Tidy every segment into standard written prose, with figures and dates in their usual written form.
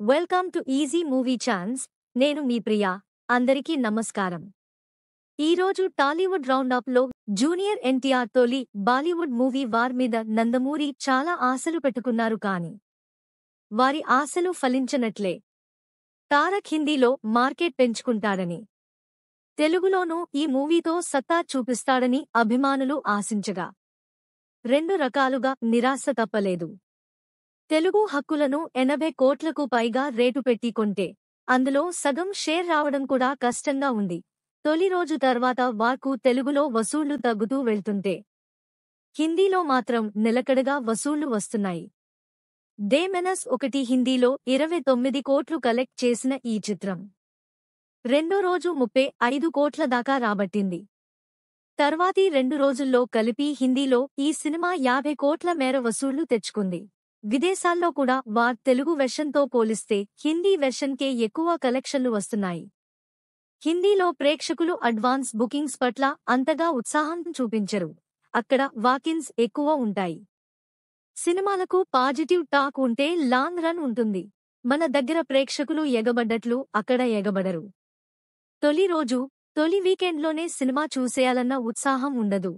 Welcome to easy movie chance. నేను మీ ప్రియా. అందరికీ నమస్కారం. ఈరోజు టాలీవుడ్ రౌండప్లో జూనియర్ ఎన్టీఆర్ తొలి బాలీవుడ్ మూవీ వార్ మీద నందమూరి చాలా ఆశలు పెట్టుకున్నారు కానీ వారి ఆశలు ఫలించనట్లే. తారక్ హిందీలో మార్కెట్ పెంచుకుంటాడని, తెలుగులోనూ ఈ మూవీతో సత్తా చూపిస్తాడని అభిమానులు ఆశించగా రెండు రకాలుగా నిరాశ తప్పలేదు. తెలుగు హక్కులను 80 కోట్లకు పైగా రేటు పెట్టి కొంటే అందులో సగం షేర్ రావడం కూడా కష్టంగా ఉంది. తొలి రోజు తర్వాత వార్కు తెలుగులో వసూళ్లు తగ్గుతూ వెళ్తుంటే హిందీలో మాత్రం నిలకడగా వసూళ్లు వస్తున్నాయి. డే మెనస్ 1 హిందీలో 29 కోట్లు కలెక్ట్ చేసిన ఈ చిత్రం రెండో రోజు 35 కోట్ల దాకా రాబట్టింది. తర్వాతి 2 రోజుల్లో కలిపి హిందీలో ఈ సినిమా 50 కోట్ల మేర వసూళ్లు తెచ్చుకుంది. విదేశాల్లో కూడా వార్ తెలుగు వెర్షన్తో పోలిస్తే హిందీ వెర్షన్కే ఎక్కువ కలెక్షన్లు వస్తున్నాయి. హిందీలో ప్రేక్షకులు అడ్వాన్స్ బుకింగ్స్ పట్ల అంతగా ఉత్సాహం చూపించరు. అక్కడ వాకిన్స్ ఎక్కువ ఉంటాయి. సినిమాలకు పాజిటివ్ టాక్ ఉంటే లాంగ్ రన్ ఉంటుంది. మన దగ్గర ప్రేక్షకులు ఎగబడ్డట్లు అక్కడ ఎగబడరు. తొలి రోజు, తొలి వీకెండ్లోనే సినిమా చూసేయాలన్న ఉత్సాహం ఉండదు.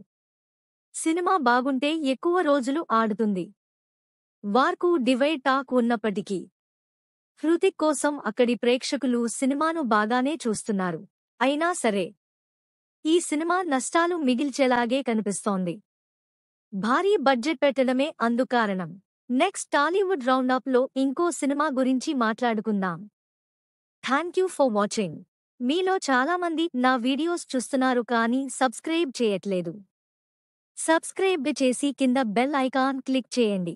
సినిమా బాగుంటే ఎక్కువ రోజులు ఆడుతుంది. వార్కు డివైడ్ టాక్ ఉన్నప్పటికీ హృతిక్ కోసం అక్కడి ప్రేక్షకులు సినిమాను బాగానే చూస్తున్నారు. అయినా సరే ఈ సినిమా నష్టాలు మిగిల్చేలాగే కనిపిస్తోంది. భారీ బడ్జెట్ పెట్టడమే అందుకారణం. నెక్స్ట్ టాలీవుడ్ రౌండప్లో ఇంకో సినిమా గురించి మాట్లాడుకుందాం. Thank you for watching. మీలో చాలామంది నా వీడియోస్ చూస్తున్నారు కానీ సబ్స్క్రైబ్ చేయట్లేదు. సబ్స్క్రైబ్ చేసి కింద బెల్ ఐకాన్ క్లిక్ చేయండి.